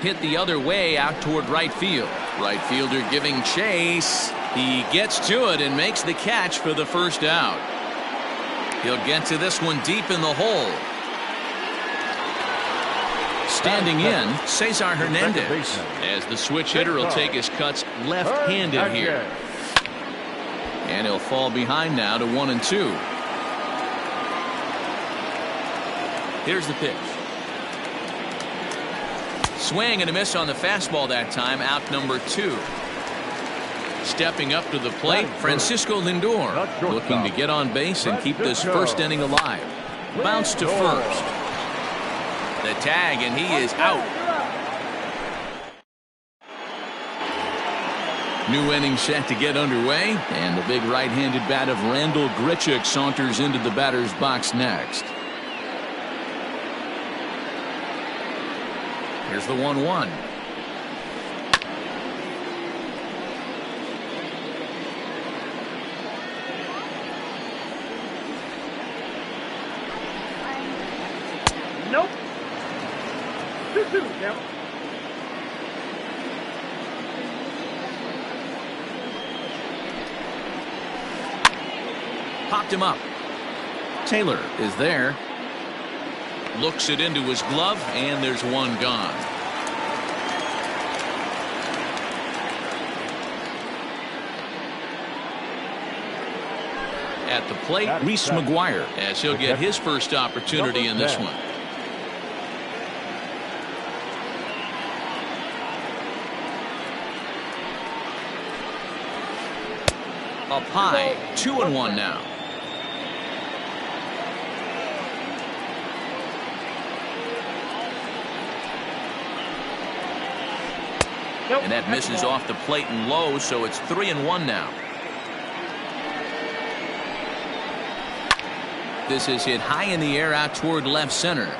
hit the other way out toward right field. Right fielder giving chase. He gets to it and makes the catch for the first out. He'll get to this one deep in the hole. Standing in, Cesar Hernandez, as the switch hitter will take his cuts left-handed here. And he'll fall behind now to 1-2. Here's the pitch. Swing and a miss on the fastball that time, out number 2. Stepping up to the plate, Francisco Lindor, looking to get on base and keep this first inning alive. Bounce to first. The tag, and he is out. New inning set to get underway, and the big right-handed bat of Randal Grichuk saunters into the batter's box next. Here's the 1-1. Nope. 2-2 now. Popped him up. Taylor is there. Looks it into his glove, and there's one gone. At the plate, Reese McGuire, as he'll get his first opportunity in this one. Up high, 2-1 now. And that misses off the plate and low, so it's 3-1 now. This is hit high in the air out toward left center.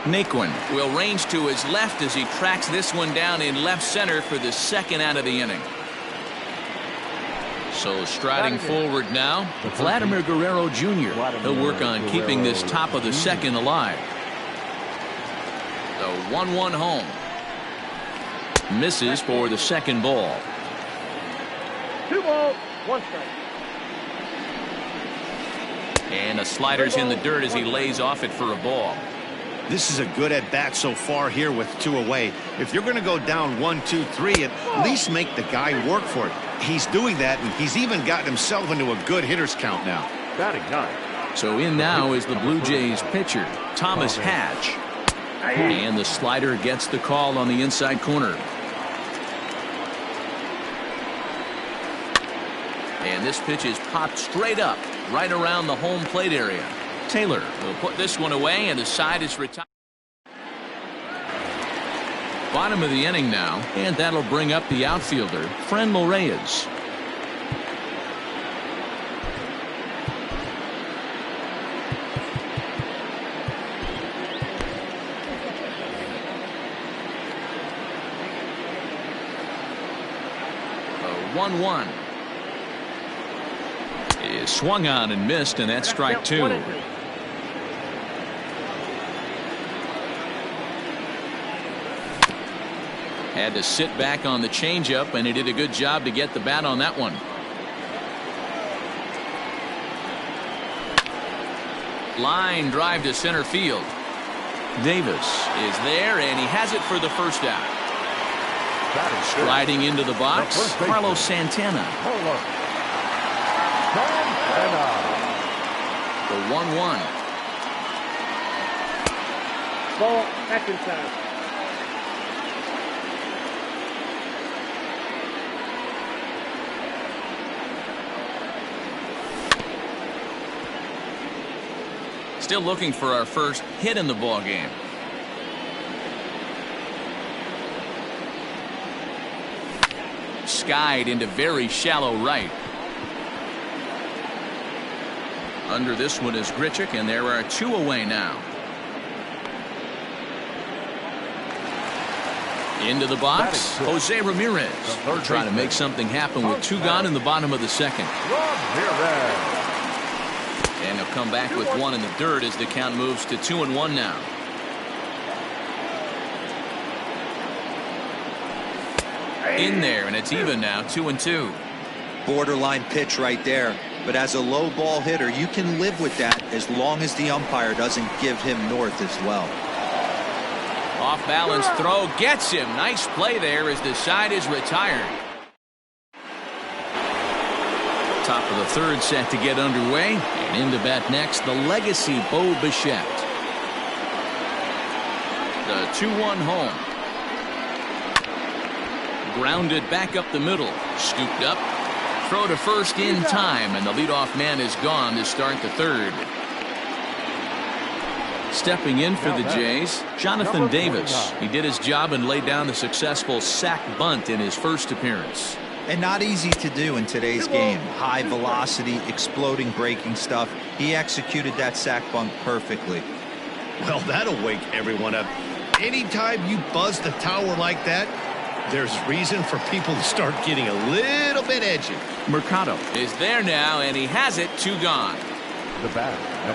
Naquin will range to his left as he tracks this one down in left center for the second out of the inning. So striding forward now, Vladimir Guerrero Jr. He'll work on keeping this top of the second alive. The 1-1 home. Misses for the second ball. 2 balls, 1 strike. And a slider's in the dirt as he lays off it for a ball. This is a good at-bat so far here with 2 away. If you're going to go down 1, 2, 3, at least make the guy work for it. He's doing that, and he's even gotten himself into a good hitter's count now. Batting 9. So in now is the Blue Jays pitcher, Thomas Hatch. And the slider gets the call on the inside corner. And this pitch is popped straight up, right around the home plate area. Taylor will put this one away, and the side is retired. Bottom of the inning now, and that'll bring up the outfielder, Franmil Reyes. A 1-1. Is swung on and missed, and that's strike 2. Had to sit back on the changeup, and he did a good job to get the bat on that one. Line drive to center field. Davis is there, and he has it for the first out. Striding into the box, Carlos Santana. The 1-1. Ball back inside. Still looking for our first hit in the ball game. Skied into very shallow right. Under this one is Grichuk, and there are 2 away now. Into the box, Jose Ramirez. They're trying to make something happen with 2 gone in the bottom of the second. And he'll come back with 1 in the dirt as the count moves to 2-1 now. In there, and it's even now, 2-2. Borderline pitch right there. But as a low ball hitter, you can live with that as long as the umpire doesn't give him north as well. Off balance throw gets him. Nice play there as the side is retired. Top of the third set to get underway. And in to bat next, the legacy Bo Bichette. The 2-1 home. Grounded back up the middle. Scooped up. Throw to first in time, and the leadoff man is gone to start the third. Stepping in for the Jays, Jonathan Davis. He did his job and laid down the successful sac bunt in his first appearance. And not easy to do in today's game. High velocity, exploding breaking stuff. He executed that sac bunt perfectly. Well, that'll wake everyone up. Anytime you buzz the tower like that, there's reason for people to start getting a little bit edgy. Mercado is there now, and he has it. 2 gone.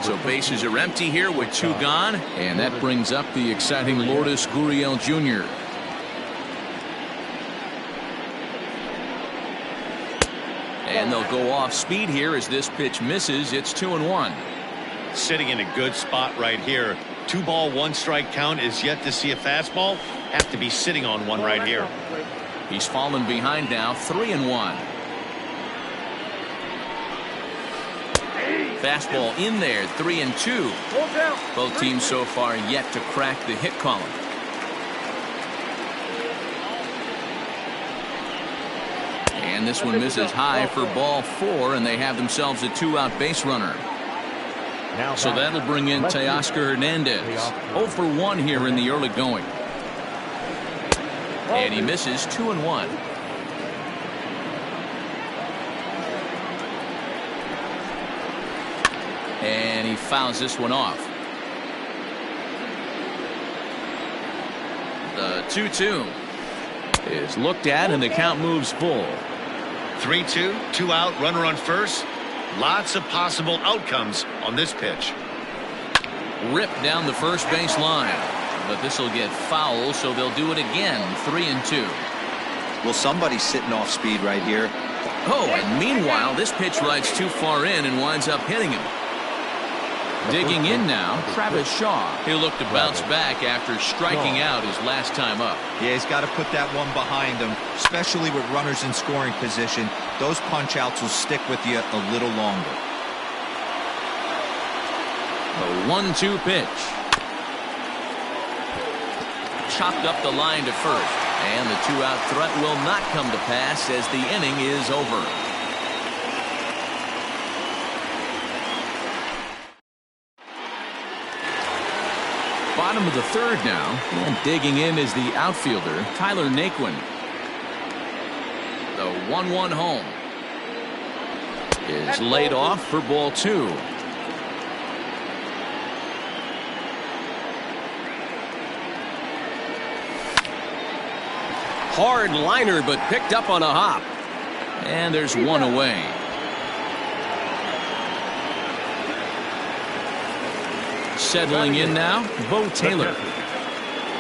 So bases are empty here with 2 gone, and that brings up the exciting Lourdes Gurriel Jr. And they'll go off speed here as this pitch misses. It's 2-1. Sitting in a good spot right here. 2 ball, 1 strike count is yet to see a fastball. Have to be sitting on one right here. He's fallen behind now, 3-1. Fastball in there, 3-2. Both teams so far yet to crack the hit column. And this one misses high for ball 4, and they have themselves a 2-out base runner. So that'll bring in Teoscar Hernandez. 0 for 1 here in the early going. And he misses 2-1. And he fouls this one off. The 2-2 is looked at, and the count moves full. 3-2, 2 out, runner on first. Lots of possible outcomes on this pitch. Ripped down the first base line. But this will get foul, so they'll do it again. 3-2. Well, somebody's sitting off speed right here. Oh, and meanwhile, this pitch rides too far in and winds up hitting him. Digging in now, Travis Shaw. He'll look to bounce back after striking out his last time up. Yeah, he's got to put that one behind him, especially with runners in scoring position. Those punch outs will stick with you a little longer. The 1-2 pitch. Chopped up the line to first, and the 2-out threat will not come to pass as the inning is over. Bottom of the third now, and digging in is the outfielder Tyler Naquin. The 1-1 home is laid off for ball 2. Hard liner, but picked up on a hop. And there's one away. Settling in now, Bo Taylor.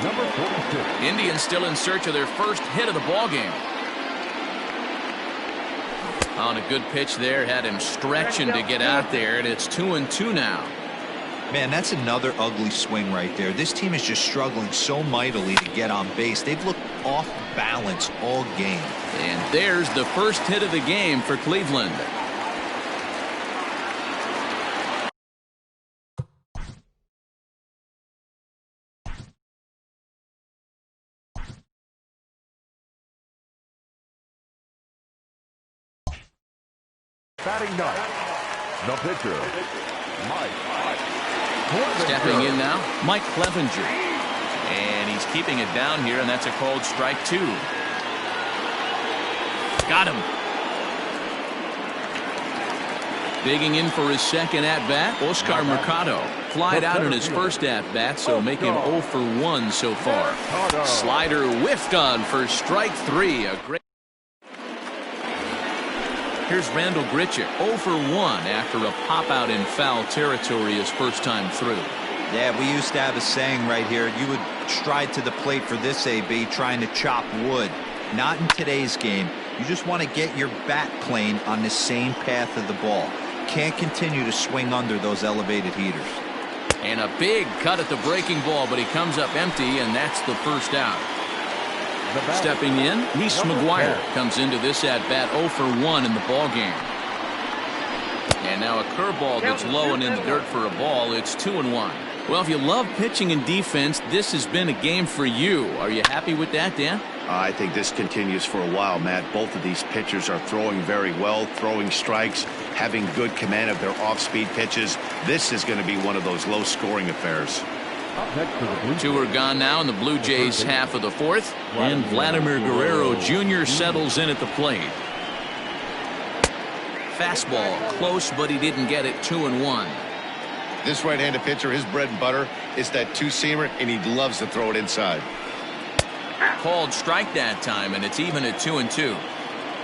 Number 42. Indians still in search of their first hit of the ballgame. On a good pitch there, had him stretching to get out there, and it's 2-2 now. Man, that's another ugly swing right there. This team is just struggling so mightily to get on base. They've looked off balance all game. And there's the first hit of the game for Cleveland. Batting ninth, the pitcher, Mike. Stepping in now, Mike Clevenger. And he's keeping it down here, and that's a called strike 2. Got him. Digging in for his second at-bat, Oscar Mercado. Flied out in his first at-bat, so make him 0 for 1 so far. Slider whiffed on for strike 3. A great. Here's Randall Grichuk, 0 for 1 after a pop-out in foul territory his first time through. Yeah, we used to have a saying right here. You would stride to the plate for this AB, trying to chop wood. Not in today's game. You just want to get your bat plane on the same path of the ball. Can't continue to swing under those elevated heaters. And a big cut at the breaking ball, but he comes up empty, and that's the first out. Stepping in, Reese McGuire comes into this at-bat 0 for 1 in the ball game. And now a curveball that's low and in the dirt for a ball. It's 2-1. Well, if you love pitching and defense, this has been a game for you. Are you happy with that, Dan? I think this continues for a while, Matt. Both of these pitchers are throwing very well, throwing strikes, having good command of their off-speed pitches. This is going to be one of those low-scoring affairs. Two are gone now in the Blue Jays half of the fourth. And Vladimir Guerrero Jr. settles in at the plate. Fastball close, but he didn't get it. 2-1. This right-handed pitcher, his bread and butter is that two-seamer, and he loves to throw it inside. Called strike that time, and it's even at 2-2.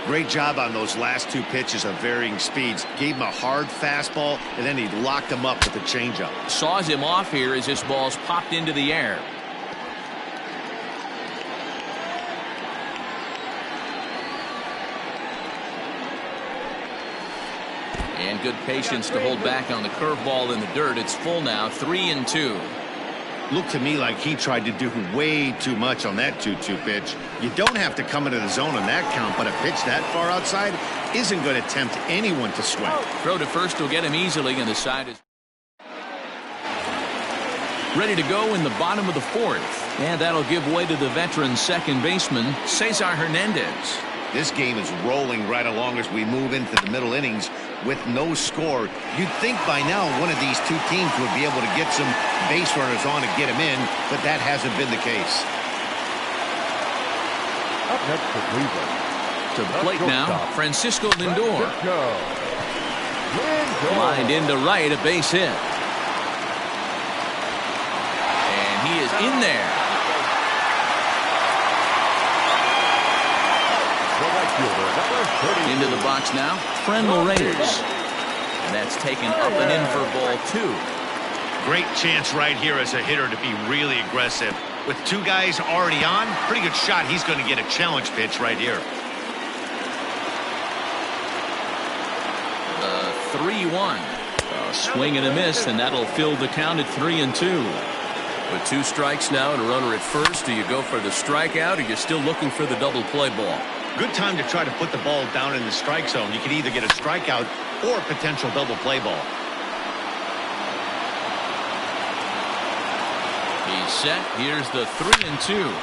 Great job on those last two pitches of varying speeds. Gave him a hard fastball, and then he locked him up with a changeup. Saws him off here as this ball's popped into the air. And good patience to hold back on the curveball in the dirt. It's full now, 3-2. Looked to me like he tried to do way too much on that 2-2 pitch. You don't have to come into the zone on that count, but a pitch that far outside isn't going to tempt anyone to sweat. Throw to first will get him easily, and the side is ready to go in the bottom of the fourth. And that'll give way to the veteran second baseman, Cesar Hernandez. This game is rolling right along as we move into the middle innings with no score. You'd think by now one of these two teams would be able to get some base runners on and get them in, but that hasn't been the case. Up next for Cleveland. To the plate now, Francisco Lindor. Lindor. Lined into right, a base hit. And he is in there. Into the box now, Frenlo Reyes. And that's taken up and in for ball 2. Great chance right here as a hitter to be really aggressive. With two guys already on, pretty good shot. He's going to get a challenge pitch right here. 3-1. A swing and a miss, and that'll fill the count at 3-2. With 2 strikes now and a runner at first, do you go for the strikeout, or you're still looking for the double play ball? Good time to try to put the ball down in the strike zone. You can either get a strikeout or a potential double play ball. He's set. Here's the 3-2.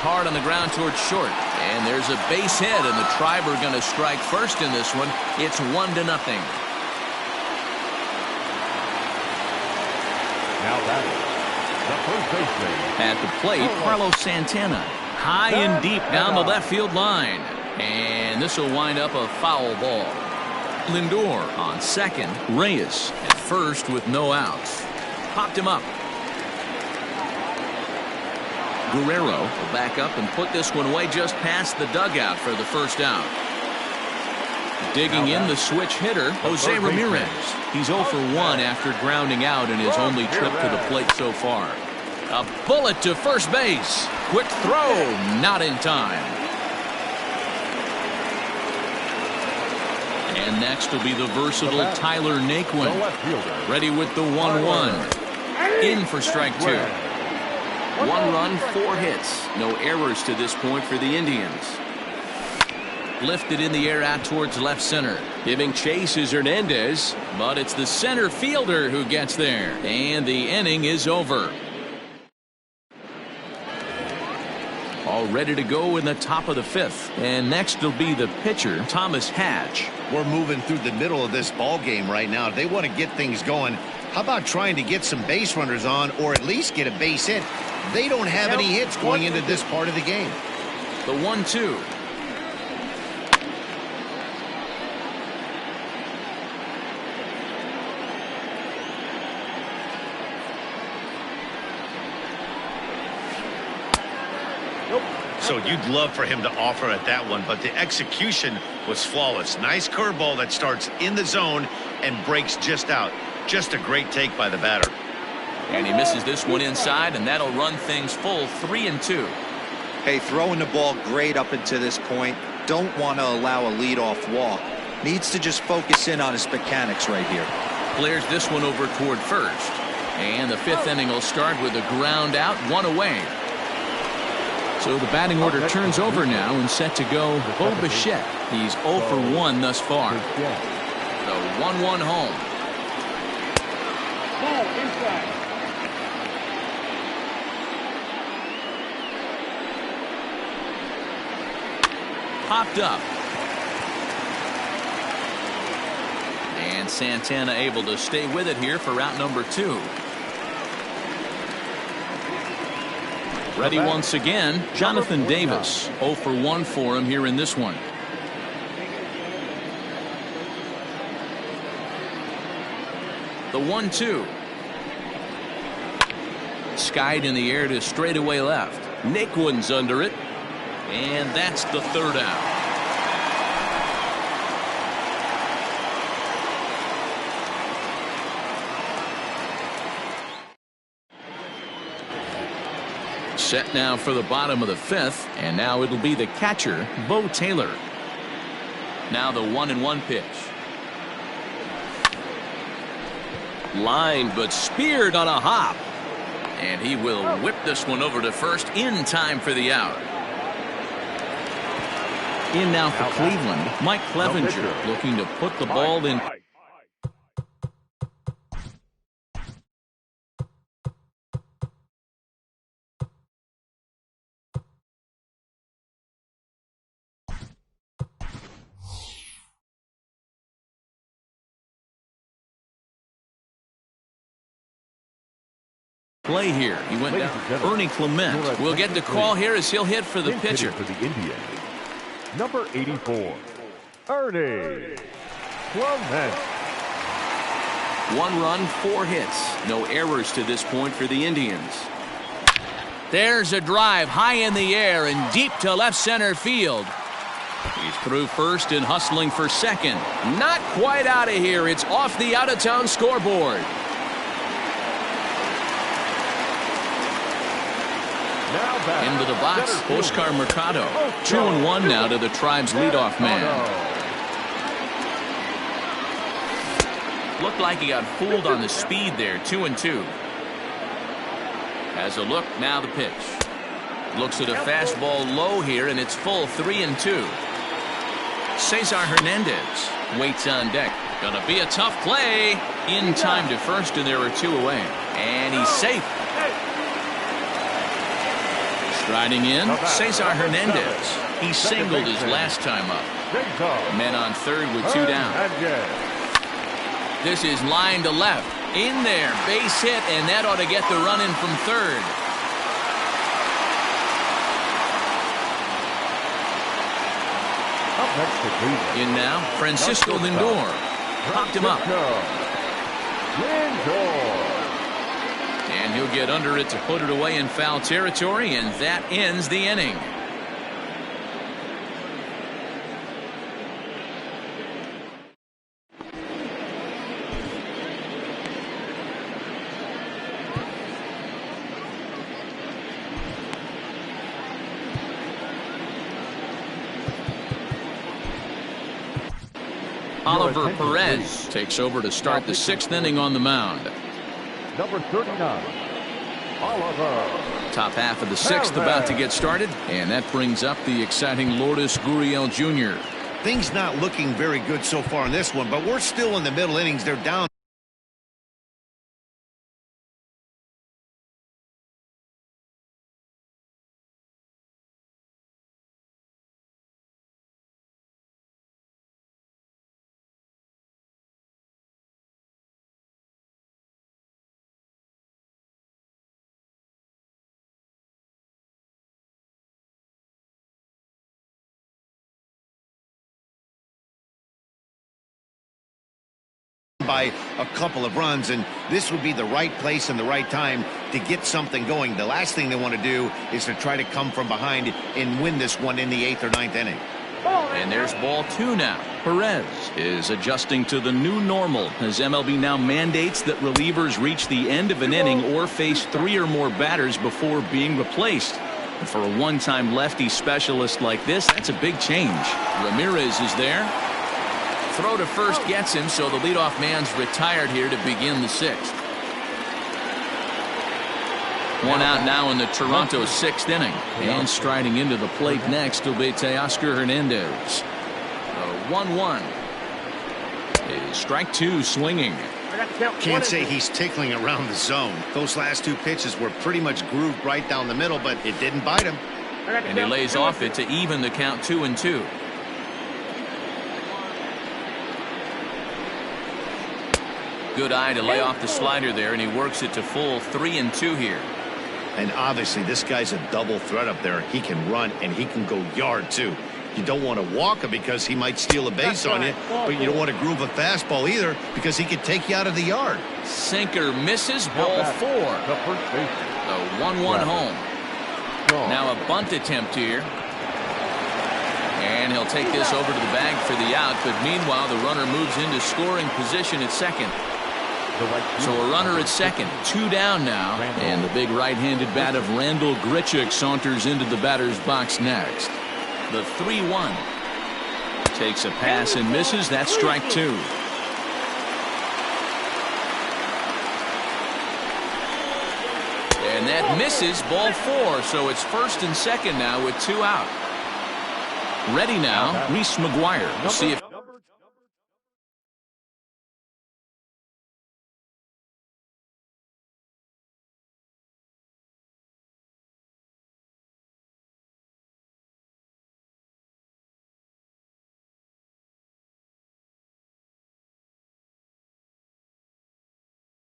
Hard on the ground towards short. And there's a base hit, and the Triber going to strike first in this one. It's 1-0. Now batting, the first baseman. At the plate, Carlos Santana. High and deep down the left field line. And this will wind up a foul ball. Lindor on second. Reyes at first with no outs. Popped him up. Guerrero will back up and put this one away just past the dugout for the first out. Digging in the switch hitter, Jose Ramirez. He's 0 for 1 after grounding out in his only trip to the plate so far. A bullet to first base. Quick throw, not in time. And next will be the versatile Tyler Naquin. Ready with the 1-1. In for strike 2. 1 run, 4 hits. No errors to this point for the Indians. Lifted in the air out towards left center. Giving chase is Hernandez, but it's the center fielder who gets there. And the inning is over. All ready to go in the top of the 5th. And next will be the pitcher, Thomas Hatch. We're moving through the middle of this ball game right now. They want to get things going. How about trying to get some base runners on, or at least get a base hit? They don't have any hits going into this part of the game. The 1-2. So you'd love for him to offer at that one, but the execution was flawless. Nice curveball that starts in the zone and breaks just out. Just a great take by the batter. And he misses this one inside, and that'll run things full 3-2. Hey, throwing the ball great up until this point. Don't want to allow a leadoff walk. Needs to just focus in on his mechanics right here. Clears this one over toward first. And the fifth inning will start with a ground out, one away. So the batting order turns over now and set to go Bo Bichette. He's 0 for 1 thus far. The 1-1 home. Ball inside. Popped up. And Santana able to stay with it here for route number 2. Ready once again, Jonathan Davis. 0 for 1 for him here in this one. The 1-2. Skied in the air to straightaway left. Naquin's under it. And that's the third out. Set now for the bottom of the fifth, and now it'll be the catcher, Bo Taylor. Now the 1-1 pitch. Lined but speared on a hop. And he will whip this one over to first in time for the out. In now for Cleveland, Mike Clevenger looking to put the ball in. Play here. He went down. Ernie Clement will get the call here as he'll hit for the pitcher. For the Indians, number 84, Ernie Clement. 1 run, 4 hits. No errors to this point for the Indians. There's a drive high in the air and deep to left center field. He's through first and hustling for second. Not quite out of here. It's off the out-of-town scoreboard. Into the box, Oscar Mercado. 2-1 now to the Tribe's leadoff man. Looked like he got fooled on the speed there. 2-2. Has a look, now the pitch. Looks at a fastball low here, and it's full 3-2. Cesar Hernandez waits on deck. Gonna be a tough play. In time to first, and there are 2 away. And he's safe. Striding in, Cesar Hernandez. He singled his last time up. Men on third with 2 down. This is line to left. In there, base hit, and that ought to get the run in from third. Up next to Cleveland. In now, Francisco Lindor. Popped him up. Lindor. And he'll get under it to put it away in foul territory, and that ends the inning. Oliver Perez takes over to start the 6th inning on the mound. Number 39, Oliver. Top half of the 6th about to get started, and that brings up the exciting Lourdes Gurriel Jr. Things not looking very good so far in this one, but we're still in the middle innings. They're down. By a couple of runs, and this would be the right place and the right time to get something going. The last thing they want to do is to try to come from behind and win this one in the 8th or 9th inning. And there's ball 2 now. Perez is adjusting to the new normal as MLB now mandates that relievers reach the end of an inning or face 3 or more batters before being replaced. For a one-time lefty specialist like this, that's a big change. Ramirez is there. Throw to first gets him, so the leadoff man's retired here to begin the sixth. One out now in the Toronto sixth inning. And striding into the plate next will be Teoscar Hernandez. 1-1. Strike two swinging. Can't say he's tickling around the zone. Those last two pitches were pretty much grooved right down the middle, but it didn't bite him. And he lays off it to even the count 2-2. Good eye to lay off the slider there, and he works it to full 3-2 here. And obviously this guy's a double threat up there. He can run and he can go yard too. You don't want to walk him because he might steal a base on you, but you don't want to groove a fastball either because he could take you out of the yard. Sinker misses, ball four. The 1-1 home. Now a bunt attempt here. And he'll take this over to the bag for the out, but meanwhile the runner moves into scoring position at second. So a runner at second, 2 down now, and the big right-handed bat of Randal Grichuk saunters into the batter's box next. The 3-1 takes a pass and misses. That's strike two. And that misses, ball four. So it's first and second now with 2 out. Ready now, Reese McGuire. We'll see if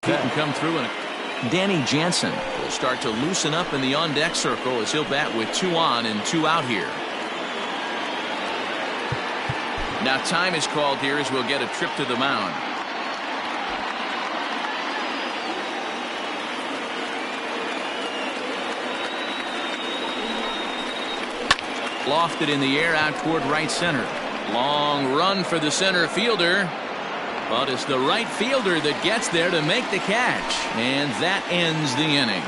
he can come through. And Danny Jansen will start to loosen up in the on-deck circle as he'll bat with 2 on and 2 out here. Now time is called here as we'll get a trip to the mound. Lofted in the air out toward right center. Long run for the center fielder. But it's the right fielder that gets there to make the catch. And that ends the inning.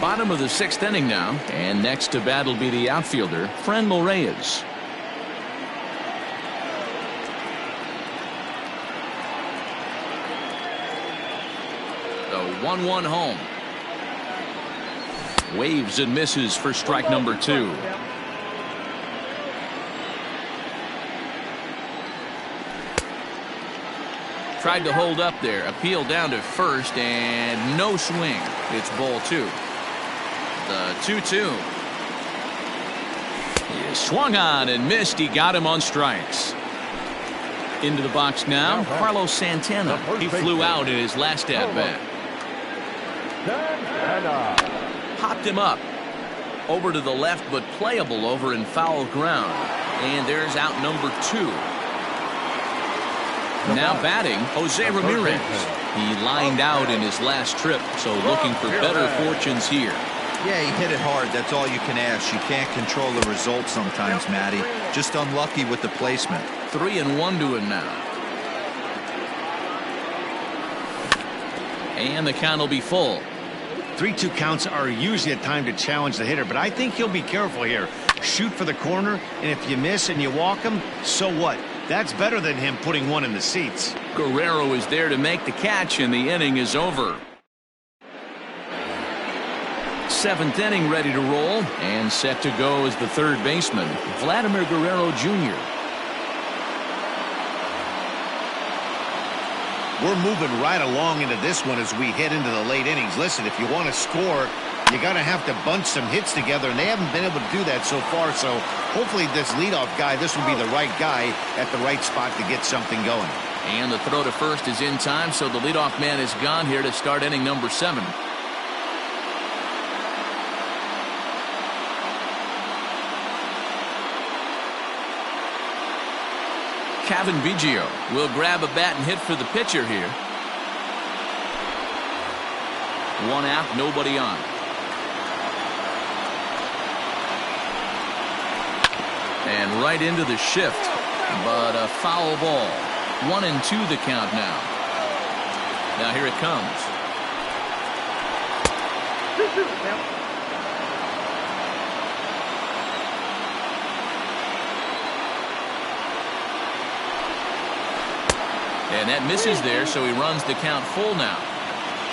Bottom of the sixth inning now. And next to bat will be the outfielder, Franmil Reyes. The 1-1 home. Waves and misses for strike number 2. Tried to hold up there. Appeal down to first and no swing. It's ball 2. The 2-2. He swung on and missed. He got him on strikes. Into the box now, Carlos Santana. He flew out in his last at-bat. Popped him up. Over to the left, but playable over in foul ground. And there's out number 2. Now batting, Jose Ramirez. He lined out in his last trip, so looking for better fortunes here. Yeah, he hit it hard. That's all you can ask. You can't control the results sometimes, Matty. Just unlucky with the placement. 3-1 to him now. And the count will be full. 3-2 counts are usually a time to challenge the hitter, but I think he'll be careful here. Shoot for the corner, and if you miss and you walk him, so what? That's better than him putting one in the seats. Guerrero is there to make the catch, and the inning is over. 7th inning ready to roll, and set to go is the third baseman, Vladimir Guerrero Jr. We're moving right along into this one as we head into the late innings. Listen, if you want to score, you got to have to bunch some hits together, and they haven't been able to do that so far. So hopefully this leadoff guy, this will be the right guy at the right spot to get something going. And the throw to first is in time, so the leadoff man is gone here to start inning number 7. Kevin Biggio will grab a bat and hit for the pitcher here. 1 out, nobody on. And right into the shift, but a foul ball. 1-2 the count now. Now here it comes. 2-2 now. And that misses there, so he runs the count full now.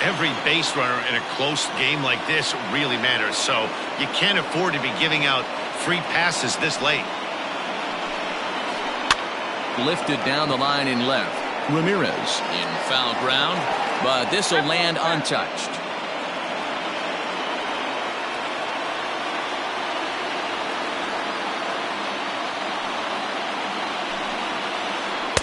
Every base runner in a close game like this really matters, so you can't afford to be giving out free passes this late. Lifted down the line in left. Ramirez in foul ground, but this will land untouched.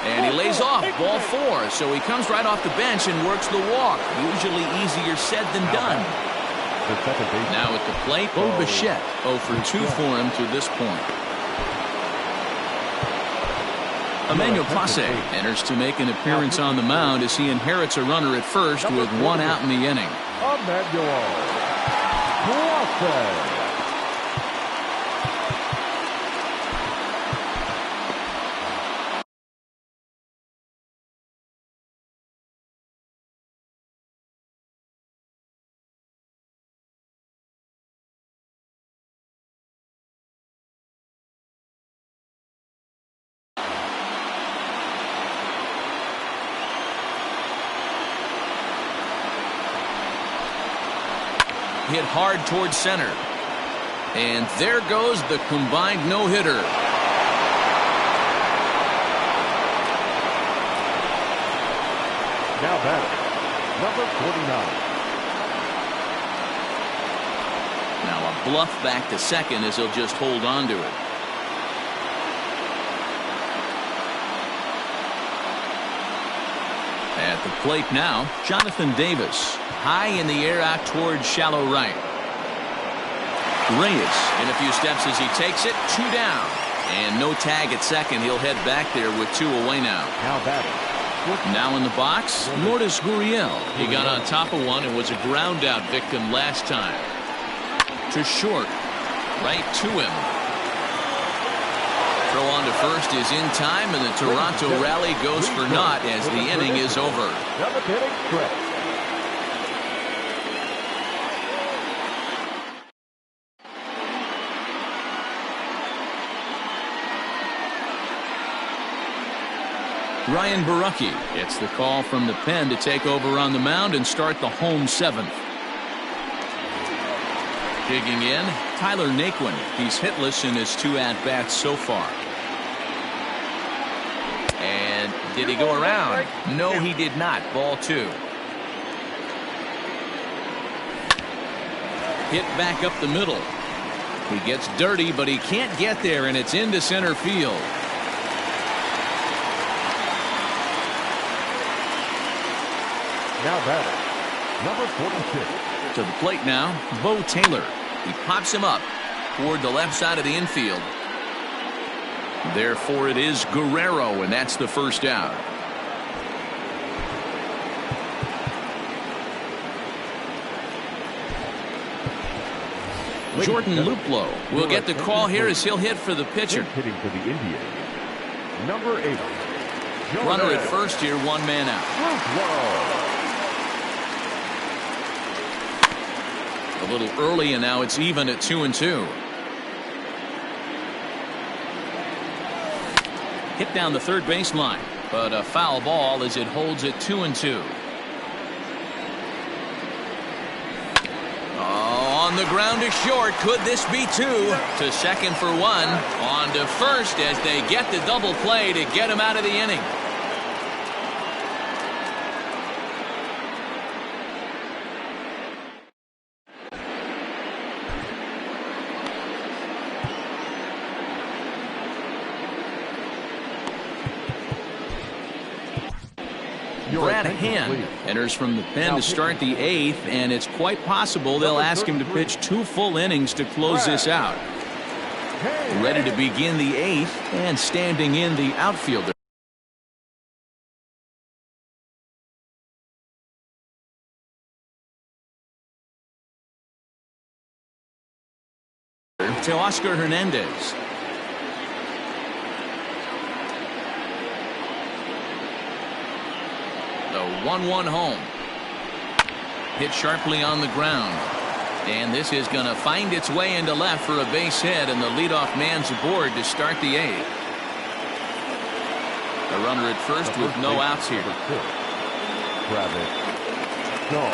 And he lays off, ball 4, so he comes right off the bench and works the walk. Usually easier said than done. Now at the plate, Bo Bichette, 0 for 2 for him to this point. Emmanuel Clase enters to make an appearance on the mound as he inherits a runner at first with 1 out in the inning. Emmanuel Clase. Hit hard towards center. And there goes the combined no-hitter. Now batting, number 49. Now a bluff back to second as he'll just hold on to it. At the plate now, Jonathan Davis. High in the air out towards shallow right. Reyes in a few steps as he takes it. 2 down. And no tag at second. He'll head back there with 2 away now. Now batting. Now in the box, Lourdes Gurriel. He got on top of one and was a ground out victim last time. To short. Right to him. Throw on to first is in time, and the Toronto rally goes for naught as the inning is over. Ryan Borucki gets the call from the pen to take over on the mound and start the home 7th. Digging in, Tyler Naquin. He's hitless in his 2 at-bats so far. And did he go around? No, he did not. Ball 2. Hit back up the middle. He gets dirty, but he can't get there, and it's into center field. Now batting, number 46. To the plate now, Bo Taylor. He pops him up toward the left side of the infield. Therefore, it is Guerrero, and that's the first out. Jordan Luplow will get the call here as he'll hit for the pitcher. Hitting for the Indians, number 8. Runner at first here, 1 man out. A little early, and now it's even at 2-2. Hit down the third baseline, but a foul ball as it holds it 2-2. Oh, on the ground to short. Could this be 2? To second for 1. On to first as they get the double play to get him out of the inning. Brad Hand enters from the pen to start the 8th, and it's quite possible they'll ask him to pitch 2 full innings to close this out. Ready to begin the 8th, and standing in the outfielder. To Oscar Hernandez. 1-1 home. Hit sharply on the ground. And this is going to find its way into left for a base hit, and the leadoff man's aboard to start the 8th. A runner at first with no outs here.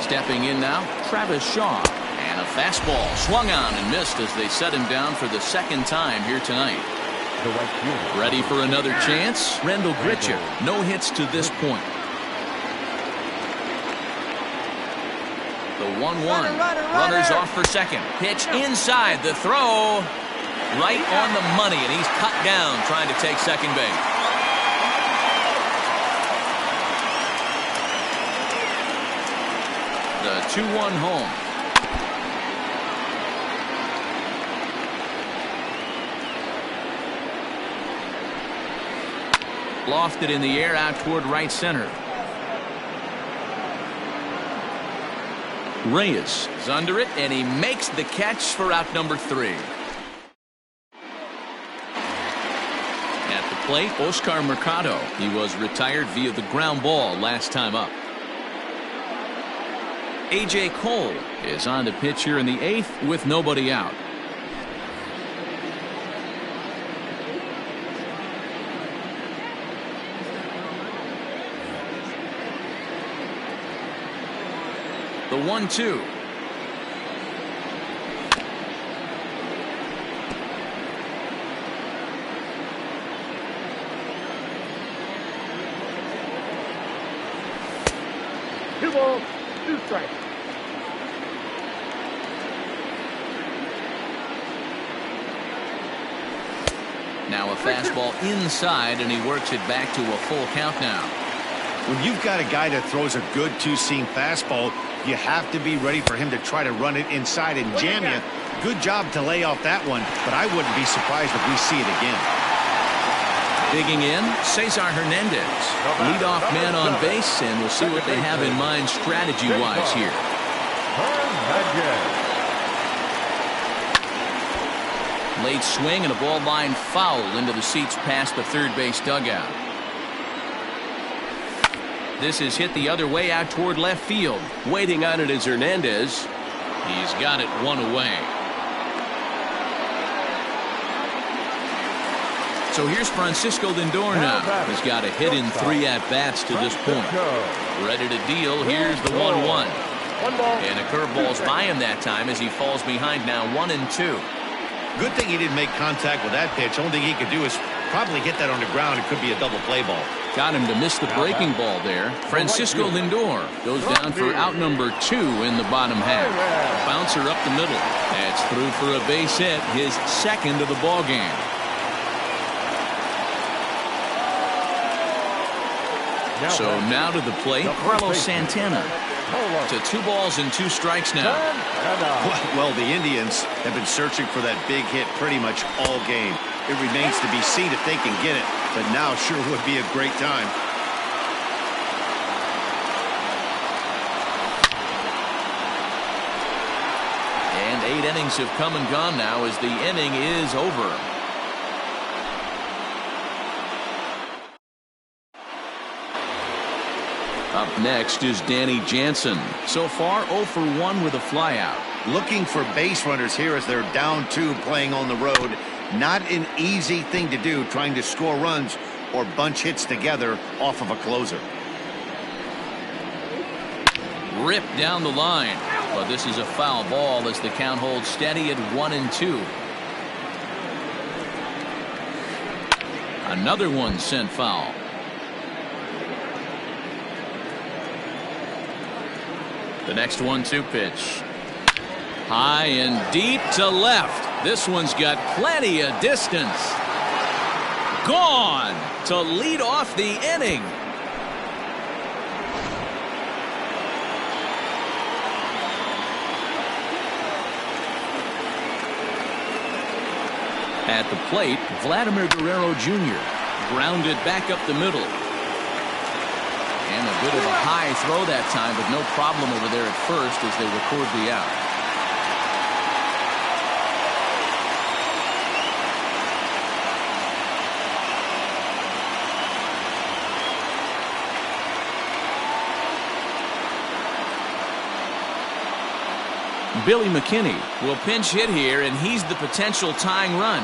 Stepping in now, Travis Shaw. And a fastball swung on and missed as they set him down for the second time here tonight. Ready for another chance? Rendell Gritcher. No hits to this point. The 1-1. Runners off for second. Pitch inside. The throw right on the money, and he's cut down trying to take second base. The 2-1 home. Lofted in the air out toward right center. Reyes is under it, and he makes the catch for out number 3. At the plate, Oscar Mercado. He was retired via the ground ball last time up. A.J. Cole is on the pitch here in the 8th with nobody out. The 1-2. Two balls, 2 strikes. Now a fastball inside, and he works it back to a full count now. When you've got a guy that throws a good two-seam fastball, you have to be ready for him to try to run it inside and jam you. Good job to lay off that one, but I wouldn't be surprised if we see it again. Digging in, Cesar Hernandez. Leadoff man on base, and we'll see what they have in mind strategy-wise here. Late swing and a ball line foul into the seats past the third base dugout. This is hit the other way out toward left field. Waiting on it is Hernandez. He's got it one away. So here's Francisco Lindor now. He's got a hit in 3 at-bats to this point. Ready to deal. Here's the 1-1. And a curveball's by him that time as he falls behind now 1-2. Good thing he didn't make contact with that pitch. Only thing he could do is probably hit that on the ground. It could be a double play ball. Got him to miss the breaking ball there. Francisco Lindor goes down for out number 2 in the bottom half. Bouncer up the middle. That's through for a base hit, his second of the ball game. So now to the plate, Carlos Santana. To 2 balls and 2 strikes now. Well, the Indians have been searching for that big hit pretty much all game. It remains to be seen if they can get it, but now sure would be a great time. And 8 innings have come and gone now as the inning is over. Up next is Danny Jansen. So far 0 for 1 with a flyout. Looking for base runners here as they're down 2 playing on the road. Not an easy thing to do, trying to score runs or bunch hits together off of a closer. Ripped down the line. But this is a foul ball as the count holds steady at 1-2. Another one sent foul. The next 1-2 pitch. High and deep to left. This one's got plenty of distance. Gone to lead off the inning. At the plate, Vladimir Guerrero Jr. grounded back up the middle. And a bit of a high throw that time, but no problem over there at first as they record the out. Billy McKinney will pinch hit here, and he's the potential tying run.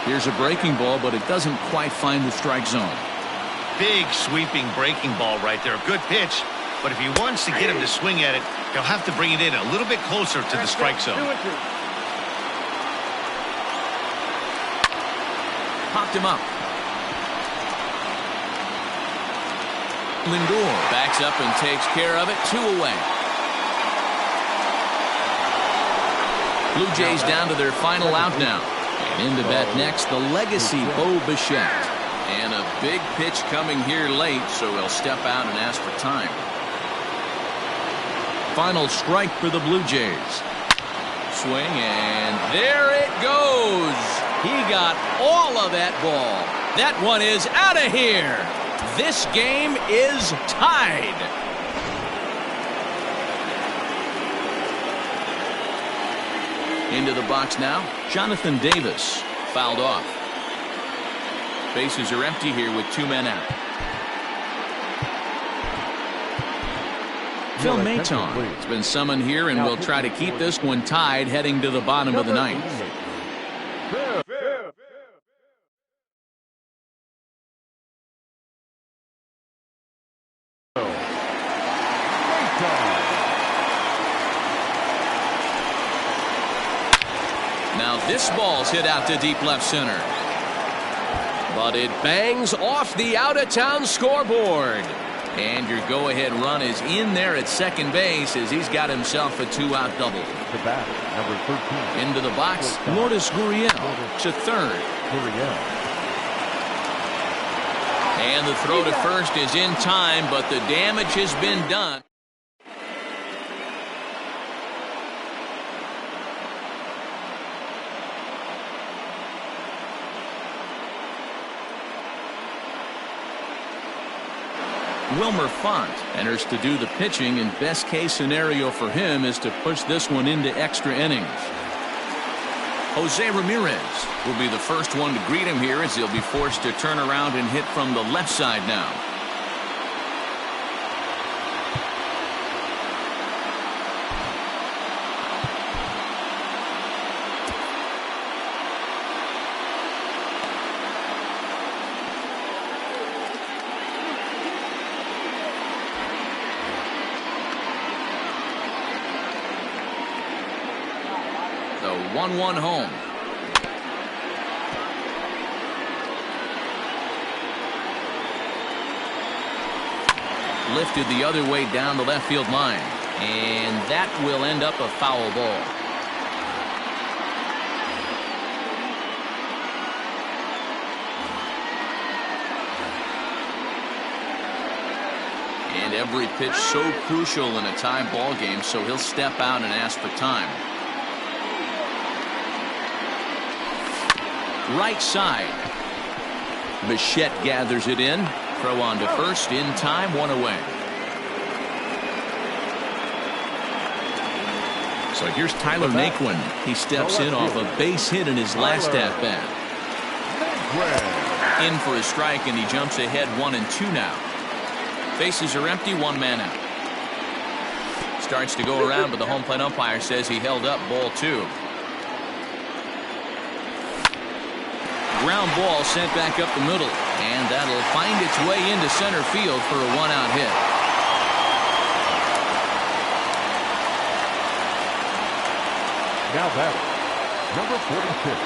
Here's a breaking ball, but it doesn't quite find the strike zone. Big sweeping breaking ball right there. Good pitch. But if he wants to get him to swing at it, he'll have to bring it in a little bit closer to the strike zone. Popped him up. Lindor backs up and takes care of it. 2 away. Blue Jays down to their final out now. And into bat next, the legacy Bo Bichette. And a big pitch coming here late, so he'll step out and ask for time. Final strike for the Blue Jays. Swing, and there it goes. He got all of that ball. That one is out of here. This game is tied. Into the box now, Jonathan Davis fouled off. Bases are empty here with 2 men out. Phil Maton has been summoned here and will try to keep this one tied heading to the bottom of the ninth. Now this ball's hit out to deep left center. But it bangs off the out-of-town scoreboard. And your go-ahead run is in there at second base as he's got himself a 2-out double. The batter, number 13. Into the box, Lourdes Gurriel to third. And the throw to first is in time, but the damage has been done. Wilmer Font enters to do the pitching, and best case scenario for him is to push this one into extra innings. Jose Ramirez will be the first one to greet him here as he'll be forced to turn around and hit from the left side now. The 1-1 home. Lifted the other way down the left field line. And that will end up a foul ball. And every pitch so crucial in a tie ball game, so he'll step out and ask for time. Right side. Bichette gathers it in. Throw on to first in time, 1 away. So here's Tyler Naquin. He steps in off a base hit in his last at-bat. In for a strike, and he jumps ahead 1-2 now. Bases are empty, 1 man out. Starts to go around, but the home plate umpire says he held up ball 2. Ground ball sent back up the middle, and that'll find its way into center field for a 1-out hit. Now batting, number 46.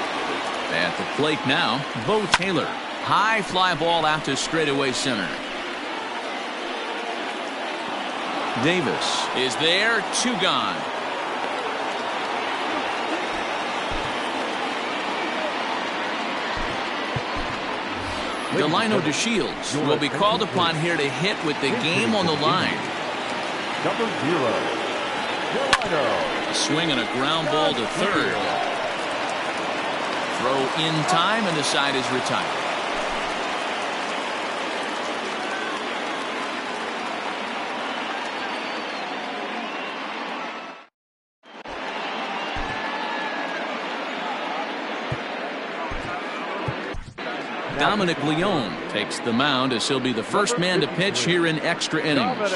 At the plate now, Bo Taylor. High fly ball out to straightaway center. Davis is there, 2 gone. Delino DeShields will be called upon here to hit with the game on the line. Number 0, Delino. A swing and a ground ball to third. Throw in time, and the side is retired. Dominic Leone takes the mound as he'll be the first man to pitch here in extra innings.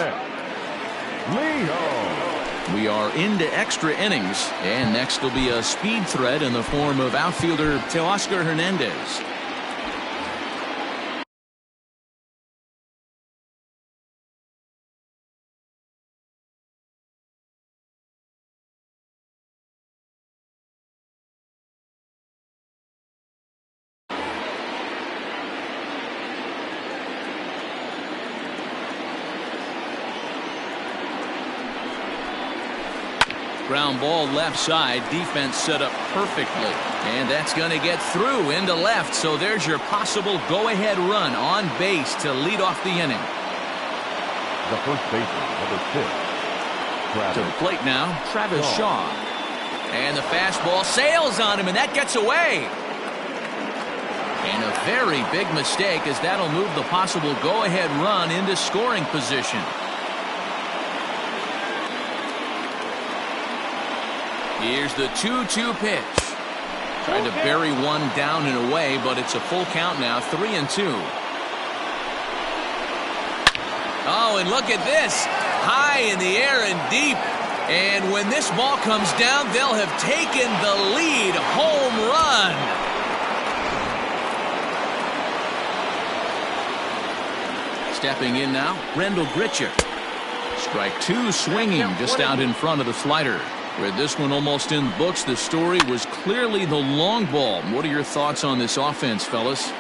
We are into extra innings, and next will be a speed threat in the form of outfielder Teoscar Hernandez. Ground ball left side. Defense set up perfectly. And that's going to get through into left. So there's your possible go-ahead run on base to lead off the inning. The first baseman, number 6. To the plate now, Travis Shaw. And the fastball sails on him, and that gets away. And a very big mistake, as that'll move the possible go-ahead run into scoring position. Here's the 2-2 pitch. Tried to bury one down and away, but it's a full count now, 3-2. Oh, and look at this. High in the air and deep. And when this ball comes down, they'll have taken the lead. Home run. Stepping in now, Rendell Gritcher. Strike 2 swinging just out in front of the slider. With this one almost in the books, the story was clearly the long ball. What are your thoughts on this offense, fellas?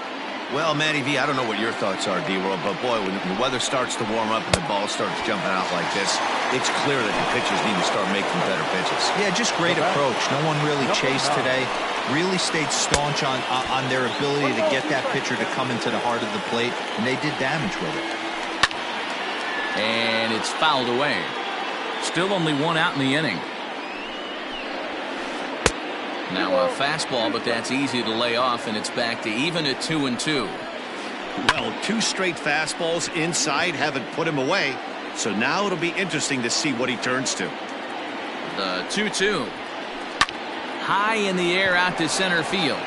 Well, Matty V, I don't know what your thoughts are, D-World, but boy, when the weather starts to warm up and the ball starts jumping out like this, it's clear that the pitchers need to start making better pitches. Yeah, just great approach. No one really chased today. Really stayed staunch on their ability to get that pitcher to come into the heart of the plate, and they did damage with it. And it's fouled away. Still only one out in the inning. Now a fastball, but that's easy to lay off, and it's back to even at 2-2. Well, 2 straight fastballs inside haven't put him away, so now it'll be interesting to see what he turns to. The 2-2. High in the air out to center field.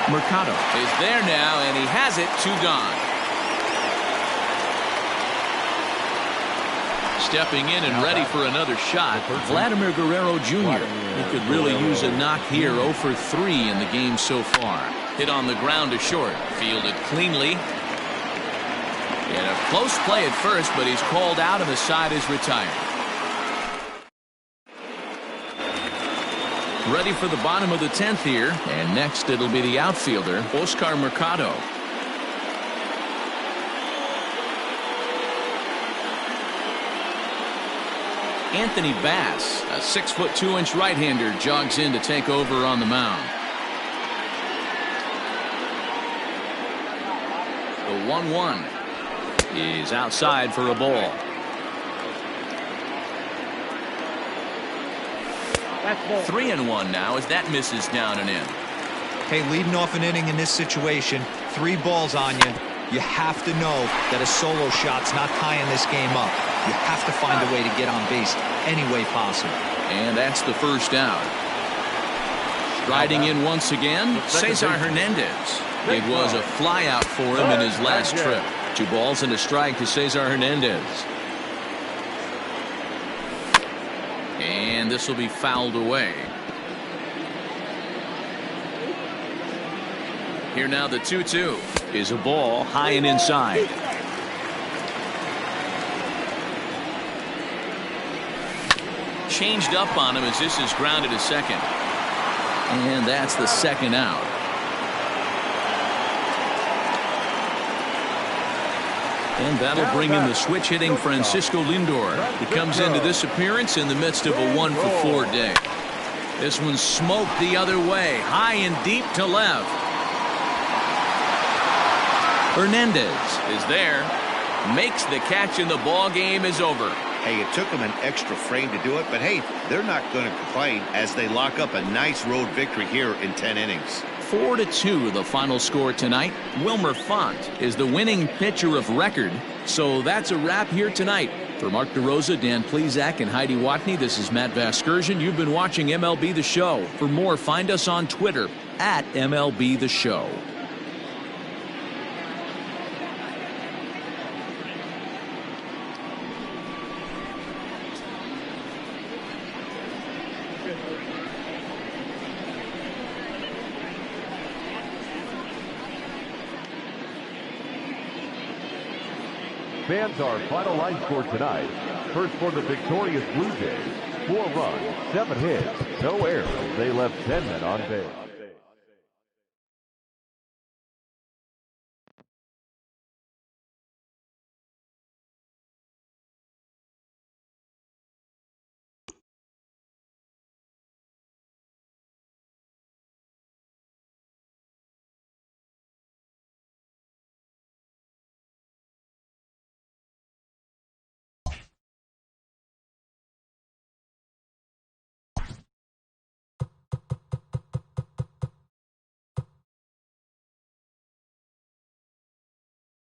Mercado is there now, and he has it. 2 gone. Stepping in and ready for another shot, Vladimir Guerrero Jr. He could really use a knock here. 0 for 3 in the game so far. Hit on the ground to short. Fielded cleanly. And a close play at first, but he's called out and the side is retired. Ready for the bottom of the 10th here. And next it'll be the outfielder, Oscar Mercado. Anthony Bass, a 6' 2" right-hander, jogs in to take over on the mound. The 1-1 is outside for a ball. That's ball. 3-1 now as that misses down and in. Hey, leading off an inning in this situation, 3 balls on you. You have to know that a solo shot's not tying this game up. You have to find a way to get on base any way possible. And that's the first out. Riding in once again, Cesar Hernandez. It was a fly out for him in his last trip. 2 balls and a strike to Cesar Hernandez. And this will be fouled away. Here now the 2-2 is a ball high and inside. Changed up on him as this is grounded to second. And that's the second out. And that'll bring in the switch hitting Francisco Lindor. He comes into this appearance in the midst of a 1 for 4 day. This one smoked the other way, high and deep to left. Hernandez is there, makes the catch, and the ball game is over. Hey, it took them an extra frame to do it, but hey, they're not going to complain as they lock up a nice road victory here in 10 innings. 4-2 the final score tonight. Wilmer Font is the winning pitcher of record. So that's a wrap here tonight. For Mark DeRosa, Dan Plezak, and Heidi Watney, this is Matt Vasgersian. You've been watching MLB The Show. For more, find us on Twitter at MLB The Show. Fans, our final line score tonight. First for the victorious Blue Jays, 4 runs, 7 hits, no errors. They left 10 men on base.